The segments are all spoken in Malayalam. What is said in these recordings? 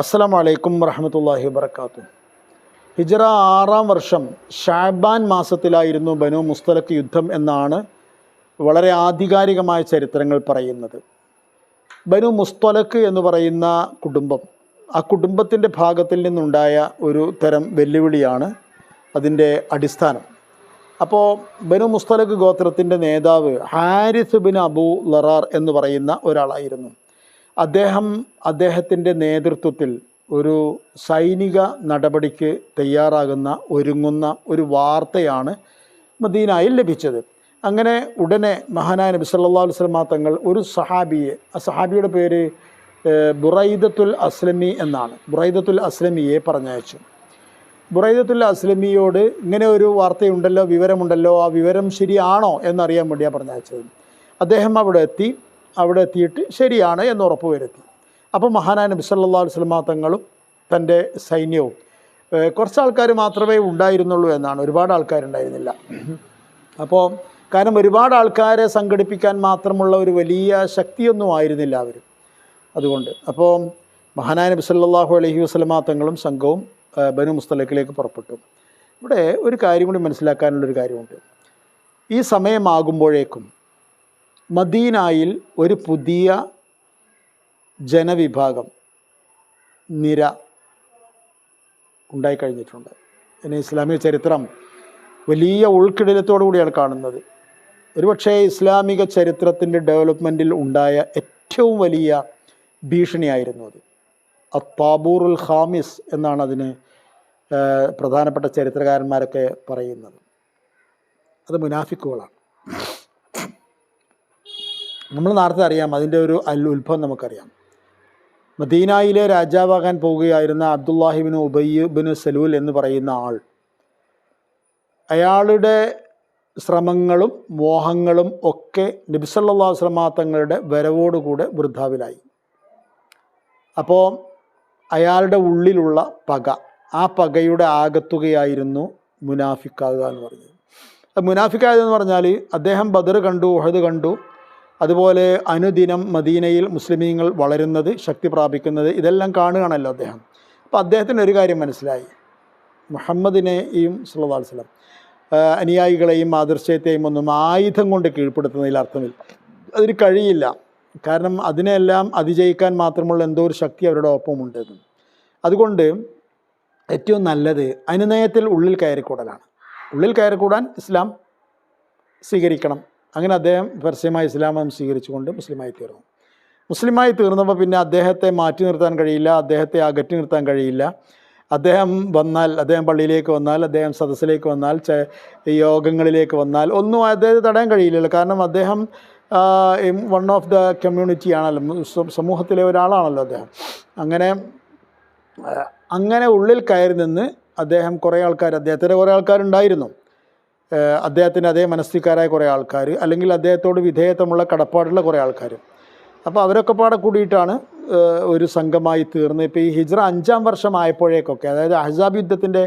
അസ്സലാമു അലൈക്കും വറഹ്മത്തുള്ളാഹി വബറകാതുഹു. ഹിജ്റ 6-ാം വർഷം ഷഅബാൻ മാസത്തിലായിരുന്നു ബനു മുസ്തലഖ് യുദ്ധം എന്നാണ് വളരെ ആധികാരികമായ ചരിത്രങ്ങൾ പറയുന്നത്. ബനു മുസ്തലഖ് എന്ന് പറയുന്ന കുടുംബം, ആ കുടുംബത്തിൻ്റെ ഭാഗത്തിൽ നിന്നുണ്ടായ ഒരു തരം വെല്ലുവിളിയാണ് അതിൻ്റെ അടിസ്ഥാനം. അപ്പോൾ ബനു മുസ്തലഖ് ഗോത്രത്തിൻ്റെ നേതാവ് ഹാരിസ് ബിൻ അബൂ ലറാർ എന്ന് പറയുന്ന ഒരാളായിരുന്നു. അദ്ദേഹത്തിൻ്റെ നേതൃത്വത്തിൽ ഒരു സൈനിക നടപടിക്ക് ഒരുങ്ങുന്ന ഒരു വാർത്തയാണ് മദീനയിൽ ലഭിച്ചത്. അങ്ങനെ ഉടനെ മഹാനായ നബി സല്ലല്ലാഹു അലൈഹി വസല്ലം തങ്ങൾ ഒരു സഹാബിയെ, ആ സഹാബിയുടെ പേര് ബുറൈദത്തുൽ അസ്ലമി എന്നാണ്, ബുറൈദത്തുൽ അസ്ലമിയെ പറഞ്ഞയച്ചു. ബുറൈദത്തുൽ അസ്ലമിയോട് ഇങ്ങനെ ഒരു വാർത്തയുണ്ടല്ലോ, വിവരമുണ്ടല്ലോ, ആ വിവരം ശരിയാണോ എന്നറിയാൻ വേണ്ടിയാണ് പറഞ്ഞയച്ചത്. അദ്ദേഹം അവിടെ എത്തിയിട്ട് ശരിയാണ് എന്ന് ഉറപ്പ് വരുത്തി. അപ്പോൾ മഹാനായ നബി സല്ലല്ലാഹു അലൈഹി വസല്ലം തങ്ങളും തൻ്റെ സൈന്യവും, കുറച്ച് ആൾക്കാർ മാത്രമേ ഉണ്ടായിരുന്നുള്ളൂ എന്നാണ്, ഒരുപാട് ആൾക്കാരുണ്ടായിരുന്നില്ല. അപ്പോൾ കാരണം ഒരുപാട് ആൾക്കാരെ സംഘടിപ്പിക്കാൻ മാത്രമുള്ള ഒരു വലിയ ശക്തിയൊന്നും ആയിരുന്നില്ല അവർ. അതുകൊണ്ട് അപ്പോൾ മഹാനായ നബി സല്ലല്ലാഹു അലൈഹി വസല്ലം തങ്ങളും സംഘവും ബനു മുസ്തലഖിലേക്ക് പുറപ്പെട്ടു. ഇവിടെ ഒരു കാര്യം കൂടി മനസ്സിലാക്കാനുള്ളൊരു കാര്യമുണ്ട്. ഈ സമയമാകുമ്പോഴേക്കും മദീനയിൽ ഒരു പുതിയ ജനവിഭാഗം നിര ഉണ്ടായിക്കഴിഞ്ഞിട്ടുണ്ട്. പിന്നെ ഇസ്ലാമിക ചരിത്രം വലിയ ഉൾക്കിടിലത്തോടു കൂടിയാണ് കാണുന്നത്. ഒരുപക്ഷേ ഇസ്ലാമിക ചരിത്രത്തിൻ്റെ ഡെവലപ്മെൻറ്റിൽ ഉണ്ടായ ഏറ്റവും വലിയ ഭീഷണിയായിരുന്നു അത്. അത്താബൂറുൽ ഖാമിസ് എന്നാണ് അതിന് പ്രധാനപ്പെട്ട ചരിത്രകാരന്മാരൊക്കെ പറയുന്നത്. അത് മുനാഫിക്കുകളാണ്. നമ്മൾ നേരത്തെ അറിയാം, അതിൻ്റെ ഒരു ഉത്ഭവം നമുക്കറിയാം. മദീനയിലെ രാജാവാകാൻ പോവുകയായിരുന്ന അബ്ദുല്ലാഹിബിൻ ഉബയ്യ് ബിൻ സലൂൽ എന്ന് പറയുന്ന ആൾ, അയാളുടെ ശ്രമങ്ങളും മോഹങ്ങളും ഒക്കെ നബി സല്ലല്ലാഹു അലൈഹി വസല്ലം തങ്ങളുടെ വരവോടുകൂടെ വൃദ്ധാവിലായി. അപ്പോൾ അയാളുടെ ഉള്ളിലുള്ള പക, ആ പകയുടെ ആകത്തുകയായിരുന്നു മുനാഫിക്കാകുക എന്ന് പറഞ്ഞത്. മുനാഫിക്കായതെന്ന് പറഞ്ഞാൽ അദ്ദേഹം ബദർ കണ്ടു, ഉഹദ് കണ്ടു, അതുപോലെ അനുദിനം മദീനയിൽ മുസ്ലിമീങ്ങൾ വളരുന്നത്, ശക്തി പ്രാപിക്കുന്നത്, ഇതെല്ലാം കാണുകയാണല്ലോ അദ്ദേഹം. അപ്പോൾ അദ്ദേഹത്തിന് ഒരു കാര്യം മനസ്സിലായി, മുഹമ്മദിനെയും സല്ലല്ലാഹു അലൈഹി വസല്ലം അനുയായികളെയും ആദർശത്തെയും ഒന്നും ആയുധം കൊണ്ട് കീഴ്പ്പെടുത്തുന്നതിൽ അർത്ഥമില്ല, അതിന് കഴിയില്ല. കാരണം അതിനെല്ലാം അതിജയിക്കാൻ മാത്രമുള്ള എന്തോ ഒരു ശക്തി അവരുടെ ഒപ്പമുണ്ടെന്ന്. അതുകൊണ്ട് ഏറ്റവും നല്ലത് അനുനയത്തിൽ ഉള്ളിൽ കയറിക്കൂടലാണ്. ഉള്ളിൽ കയറിക്കൂടാൻ ഇസ്ലാം സ്വീകരിക്കണം. അങ്ങനെ അദ്ദേഹം പരസ്യമായി ഇസ്ലാം സ്വീകരിച്ചുകൊണ്ട് മുസ്ലിമായി തീർന്നപ്പോൾ പിന്നെ അദ്ദേഹത്തെ മാറ്റി നിർത്താൻ കഴിയില്ല, അദ്ദേഹത്തെ അകറ്റി നിർത്താൻ കഴിയില്ല. അദ്ദേഹം പള്ളിയിലേക്ക് വന്നാൽ, അദ്ദേഹം സദസ്സിലേക്ക് വന്നാൽ, യോഗങ്ങളിലേക്ക് വന്നാൽ ഒന്നും അദ്ദേഹത്തെ തടയാൻ കഴിയില്ലല്ലോ. കാരണം അദ്ദേഹം വൺ ഓഫ് ദ കമ്മ്യൂണിറ്റി ആണല്ലോ, സമൂഹത്തിലെ ഒരാളാണല്ലോ അദ്ദേഹം. അങ്ങനെ ഉള്ളിൽ കയറി നിന്ന് അദ്ദേഹത്തിൻ്റെ കുറേ ആൾക്കാരുണ്ടായിരുന്നു, അദ്ദേഹത്തിൻ്റെ അതേ മനസ്ഥിതിക്കാരായ കുറേ ആൾക്കാർ, അല്ലെങ്കിൽ അദ്ദേഹത്തോട് വിധേയത്വമുള്ള കടപ്പാടുള്ള കുറേ ആൾക്കാർ. അപ്പോൾ അവരൊക്കെ പാടെ കൂടിയിട്ടാണ് ഒരു സംഘമായി തീർന്ന്. ഇപ്പോൾ ഈ ഹിജ്റ 5-ാം വർഷം ആയപ്പോഴേക്കൊക്കെ, അതായത് അഹ്സാബ് യുദ്ധത്തിൻ്റെ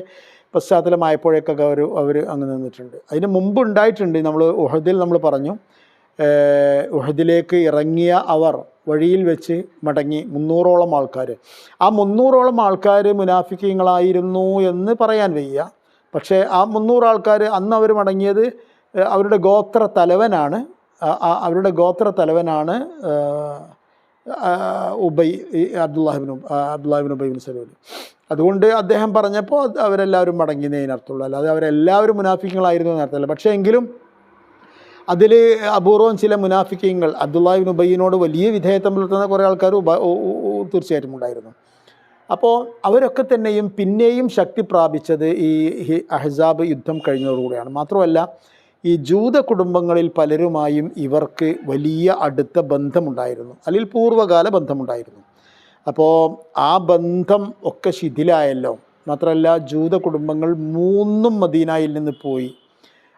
പശ്ചാത്തലമായപ്പോഴേക്കൊക്കെ അവർ അങ്ങ് നിന്നിട്ടുണ്ട്. അതിന് മുമ്പ് ഉണ്ടായിട്ടുണ്ട്. ഉഹദിൽ നമ്മൾ പറഞ്ഞു, ഉഹദിലേക്ക് ഇറങ്ങിയ അവർ വഴിയിൽ വെച്ച് മടങ്ങി 300ഓളം ആൾക്കാർ. ആ 300ഓളം ആൾക്കാർ മുനാഫിക്കീങ്ങളായിരുന്നു എന്ന് പറയാൻ വയ്യ. പക്ഷേ ആ 300 ആൾക്കാർ അന്ന് അവർ മടങ്ങിയത് അവരുടെ ഗോത്ര തലവനാണ് അബ്ദുല്ലാഹിബിൻ ഉബൈ ബിൻ സലൂൽ. അതുകൊണ്ട് അദ്ദേഹം പറഞ്ഞപ്പോൾ അവരെല്ലാവരും മടങ്ങിയതിനർത്ഥമുള്ളൂ, അല്ലാതെ അവരെല്ലാവരും മുനാഫിക്കീങ്ങളായിരുന്നു എന്നർത്ഥമല്ല. പക്ഷേ എങ്കിലും അതിൽ അപൂർവം ചില മുനാഫിക്കീങ്ങൾ, അബ്ദുല്ലാഹിബിൻ ഉബൈയിനോട് വലിയ വിധേയത്വം പുലർത്തുന്ന കുറേ ആൾക്കാർ തീർച്ചയായിട്ടും ഉണ്ടായിരുന്നു. അപ്പോൾ അവരൊക്കെ തന്നെയും പിന്നെയും ശക്തി പ്രാപിച്ചത് ഈ അഹ്സാബ് യുദ്ധം കഴിഞ്ഞതോടുകൂടിയാണ്. മാത്രമല്ല ഈ ജൂത കുടുംബങ്ങളിൽ പലരുമായും ഇവർക്ക് വലിയ അടുത്ത ബന്ധമുണ്ടായിരുന്നു, അല്ലെങ്കിൽ പൂർവ്വകാല ബന്ധമുണ്ടായിരുന്നു. അപ്പോൾ ആ ബന്ധം ഒക്കെ ശിഥിലായല്ലോ. മാത്രമല്ല ജൂത കുടുംബങ്ങൾ 3 മദീനയിൽ നിന്ന് പോയി.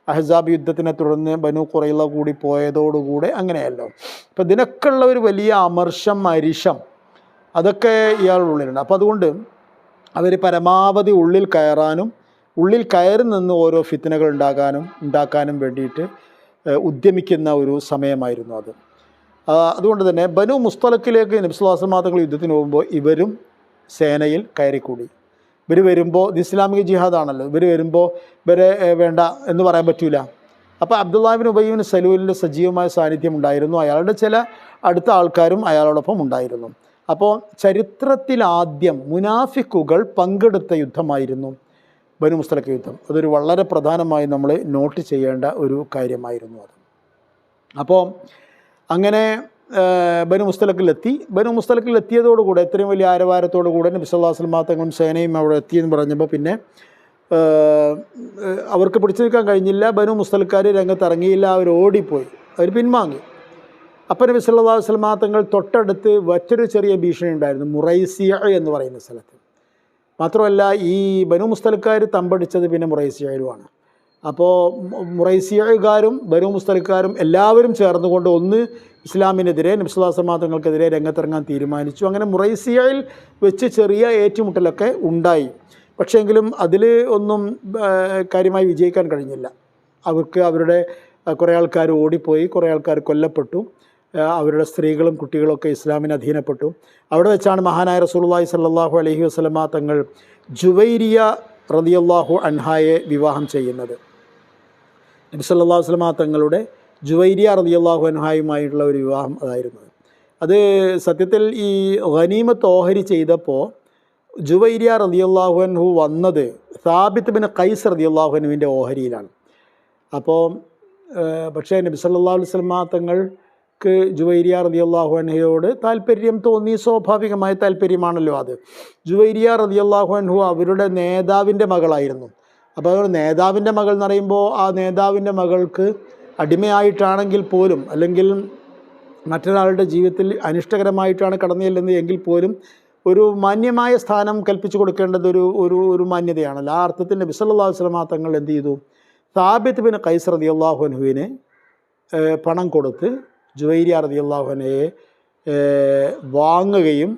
അഹ്സാബ് യുദ്ധത്തിനെ തുടർന്ന് ബനു ഖുറൈള കൂടി പോയതോടുകൂടെ അങ്ങനെയല്ലോ. അപ്പോൾ ഇതിനൊക്കെയുള്ള ഒരു വലിയ അരിശം അതൊക്കെ ഇയാളുടെ ഉള്ളിലുണ്ട്. അപ്പോൾ അതുകൊണ്ട് അവർ പരമാവധി ഉള്ളിൽ കയറി നിന്ന് ഓരോ ഫിത്നകൾ ഉണ്ടാക്കാനും വേണ്ടിയിട്ട് ഉദ്യമിക്കുന്ന ഒരു സമയമായിരുന്നു അത്. അതുകൊണ്ട് തന്നെ ബനു മുസ്തലഖിലേക്ക് നബി സ്വല്ലല്ലാഹു അലൈഹി വസല്ലം തങ്ങൾ യുദ്ധത്തിന് പോകുമ്പോൾ ഇവരും സേനയിൽ കയറിക്കൂടി. ഇവർ വരുമ്പോൾ ഇത് ഇസ്ലാമിക ജിഹാദാണല്ലോ, ഇവർ വരുമ്പോൾ ഇവരെ വേണ്ട എന്ന് പറയാൻ പറ്റൂല. അപ്പോൾ അബ്ദുല്ലാഹ് ഇബ്നു ഉബയ്യ് ഇബ്നു സലൂലിൻ്റെ സജീവമായ സാന്നിധ്യം ഉണ്ടായിരുന്നു. അയാളുടെ ചില അടുത്ത ആൾക്കാരും അയാളോടൊപ്പം ഉണ്ടായിരുന്നു. അപ്പോൾ ചരിത്രത്തിലാദ്യം മുനാഫിക്കുകൾ പങ്കെടുത്ത യുദ്ധമായിരുന്നു ബനു മുസ്തലഖ് യുദ്ധം. അതൊരു വളരെ പ്രധാനമായി നമ്മൾ നോട്ട് ചെയ്യേണ്ട ഒരു കാര്യമായിരുന്നു അത്. അപ്പോൾ അങ്ങനെ ബനു മുസ്തലഖിലെത്തിയതോടുകൂടെ ഇത്രയും വലിയ ആരവാരത്തോടുകൂടെ നബി സല്ലല്ലാഹു അലൈഹി വസല്ലം തങ്ങളും സേനയും അവിടെ എത്തിയെന്ന് പറഞ്ഞപ്പോൾ പിന്നെ അവർക്ക് പിടിച്ചു നിൽക്കാൻ കഴിഞ്ഞില്ല. ബനു മുസ്തലഖുകാർ രംഗത്തിറങ്ങിയില്ല, അവർ ഓടിപ്പോയി, അവർ പിൻവാങ്ങി. അപ്പോൾ നബി സല്ലല്ലാഹു അലൈഹി വസല്ലം തങ്ങൾ തൊട്ടടുത്ത് മറ്റൊരു ചെറിയ ഭീഷണി ഉണ്ടായിരുന്നു, മുറൈസിയ എന്ന് പറയുന്ന സ്ഥലത്ത്. മാത്രമല്ല ഈ ബനു മുസ്തലഖുകാർ തമ്പടിച്ചത് പിന്നെ മുറൈസിയയിലുമാണ്. അപ്പോൾ മുറൈസിയക്കാരും ബനു മുസ്തലഖുകാരും എല്ലാവരും ചേർന്നുകൊണ്ട് ഒന്ന് ഇസ്ലാമിനെതിരെ നബി സല്ലല്ലാഹു അലൈഹി വസല്ലം തങ്ങൾക്കെതിരെ രംഗത്തിറങ്ങാൻ തീരുമാനിച്ചു. അങ്ങനെ മുറൈസിയയിൽ വെച്ച് ചെറിയ ഏറ്റുമുട്ടലൊക്കെ ഉണ്ടായി. പക്ഷേങ്കിലും അതിൽ ഒന്നും കാര്യമായി വിജയിക്കാൻ കഴിഞ്ഞില്ല. അവരുടെ കുറേ ആൾക്കാർ ഓടിപ്പോയി, കുറേ ആൾക്കാർ കൊല്ലപ്പെട്ടു, അവരുടെ സ്ത്രീകളും കുട്ടികളൊക്കെ ഇസ്ലാമിന് അധീനപ്പെട്ടു. അവിടെ വെച്ചാണ് മഹാനായ റസൂലുള്ളാഹി സ്വല്ലല്ലാഹു അലൈഹി വസല്ലമ തങ്ങൾ ജുവൈരിയ റളിയല്ലാഹു അൻഹായെ വിവാഹം ചെയ്യുന്നത്. നബി സല്ലല്ലാഹു അലൈഹി വസല്ലമ തങ്ങളുടെ ജുവൈരിയ റളിയല്ലാഹു അൻഹായുമായിട്ടുള്ള ഒരു വിവാഹം അതായിരുന്നു. അത് സത്യത്തിൽ ഈ ഗനീമത്ത് ഓഹരി ചെയ്തപ്പോൾ ജുവൈരിയ റളിയല്ലാഹു അൻഹു വന്നത് സാബിത്ത് ബിൻ ഖൈസ് റളിയല്ലാഹു അൻഹുവിൻ്റെ ഓഹരിയിലാണ്. അപ്പോൾ പക്ഷേ നബി സല്ലല്ലാഹു അലൈഹി വസല്ലമ തങ്ങൾക്ക് ജുവൈരിയ റളിയല്ലാഹു അൻഹയോട് താല്പര്യം തോന്നി. സ്വാഭാവികമായ താല്പര്യമാണല്ലോ അത്. ജുവൈരിയ റളിയല്ലാഹു അൻഹു അവരുടെ നേതാവിൻ്റെ മകളായിരുന്നു. അപ്പോൾ അതുകൊണ്ട് നേതാവിൻ്റെ മകൾ എന്ന് പറയുമ്പോൾ ആ നേതാവിൻ്റെ മകൾക്ക് അടിമയായിട്ടാണെങ്കിൽ പോലും, അല്ലെങ്കിൽ മറ്റൊരാളുടെ ജീവിതത്തിൽ അനിഷ്ടകരമായിട്ടാണ് കടന്നു ചെല്ലുന്നത് എങ്കിൽ പോലും ഒരു മാന്യമായ സ്ഥാനം കൽപ്പിച്ചു കൊടുക്കേണ്ടത് ഒരു മാന്യതയാണല്ലോ. ആ അർത്ഥത്തിൽ നബി സല്ലല്ലാഹു അലൈഹി വസല്ലമ തങ്ങൾ എന്ത് ചെയ്തു, സാബിത്ത് ബിൻ ഖൈസ് റളിയല്ലാഹു അൻഹുവിന് പണം കൊടുത്ത് ജുവൈരിയ റളിയല്ലാഹു അൻഹയെ വാങ്ങുകയും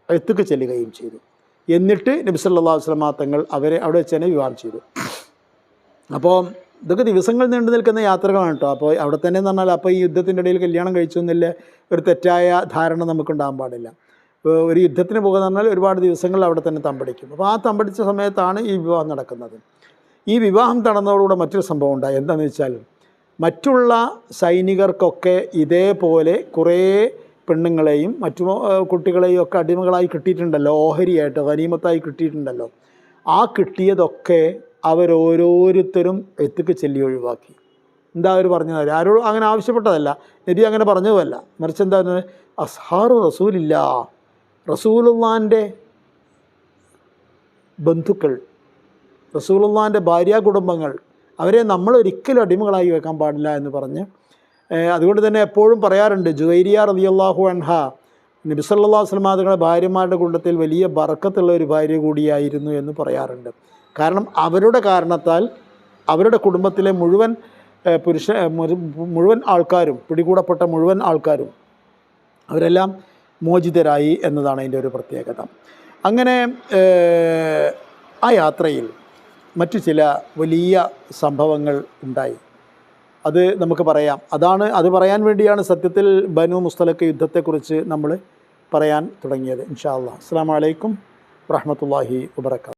എത്തുക്ക് ചെല്ലുകയും ചെയ്തു. എന്നിട്ട് നബി സല്ലല്ലാഹു അലൈഹി വസല്ലമ തങ്ങൾ അവരെ അവിടെ വെച്ച് തന്നെ വിവാഹം ചെയ്തു. അപ്പോൾ ഇതൊക്കെ ദിവസങ്ങൾ നീണ്ടു നിൽക്കുന്ന യാത്രകളാണ് കേട്ടോ. അപ്പോൾ അവിടെ തന്നെ എന്ന് പറഞ്ഞാൽ അപ്പോൾ ഈ യുദ്ധത്തിൻ്റെ ഇടയിൽ കല്യാണം കഴിച്ചു എന്നില്ല ഒരു തെറ്റായ ധാരണ നമുക്കുണ്ടാകാൻ പാടില്ല. ഒരു യുദ്ധത്തിന് പോകുക എന്ന് പറഞ്ഞാൽ ഒരുപാട് ദിവസങ്ങൾ അവിടെ തന്നെ തമ്പടിക്കും. അപ്പോൾ ആ തമ്പടിച്ച സമയത്താണ് ഈ വിവാഹം നടക്കുന്നത്. ഈ വിവാഹം നടന്നതോടുകൂടെ മറ്റൊരു സംഭവം ഉണ്ടായി. എന്താണെന്ന് വെച്ചാൽ മറ്റുള്ള സൈനികർക്കൊക്കെ ഇതേപോലെ കുറേ പെണ്ണുങ്ങളെയും മറ്റു കുട്ടികളെയും ഒക്കെ അടിമകളായി കിട്ടിയിട്ടുണ്ടല്ലോ, ഓഹരിയായിട്ട് ഗനീമത്തായി കിട്ടിയിട്ടുണ്ടല്ലോ. ആ കിട്ടിയതൊക്കെ അവരോരോരുത്തരും എത്തിക്ക് ചെല്ലി ഒഴിവാക്കി. എന്താ അവർ പറഞ്ഞത്? ആരോടും അങ്ങനെ ആവശ്യപ്പെട്ടതല്ല, നബി അങ്ങനെ പറഞ്ഞതുമല്ല. മറിച്ച് എന്താ പറഞ്ഞത്? അസ്ഹാറു റസൂലില്ല, റസൂലുള്ളാൻ്റെ ബന്ധുക്കൾ, റസൂലുള്ളാൻ്റെ ഭാര്യ കുടുംബങ്ങൾ, അവരെ നമ്മൾ ഒരിക്കലും അടിമകളായി വെക്കാൻ പാടില്ല എന്ന് പറഞ്ഞ് അതുകൊണ്ട് തന്നെ എപ്പോഴും പറയാറുണ്ട്, ജുവൈരിയ റളിയല്ലാഹു അൻഹ നബി സല്ലല്ലാഹു അലൈഹി വസല്ലം തങ്ങളുടെ ഭാര്യമാരുടെ കൂട്ടത്തിൽ വലിയ ബർക്കത്തുള്ള ഒരു ഭാര്യ കൂടിയായിരുന്നു എന്ന് പറയാറുണ്ട്. കാരണം അവരുടെ കാരണത്താൽ അവരുടെ കുടുംബത്തിലെ മുഴുവൻ ആൾക്കാരും, പിടികൂടപ്പെട്ട മുഴുവൻ ആൾക്കാരും അവരെല്ലാം മോചിതരായി എന്നതാണ് അതിൻ്റെ ഒരു പ്രത്യേകത. അങ്ങനെ ആ യാത്രയിൽ മറ്റു ചില വലിയ സംഭവങ്ങൾ ഉണ്ടായി. അത് നമുക്ക് പറയാം. അത് പറയാൻ വേണ്ടിയാണ് സത്യത്തിൽ ബനു മുസ്തലഖ് യുദ്ധത്തെക്കുറിച്ച് നമ്മൾ പറയാൻ തുടങ്ങിയത്. ഇൻഷാ അല്ലാഹ്. അസ്സലാമു അലൈക്കും വറഹ്മത്തുള്ളാഹി വബറകാതുഹു.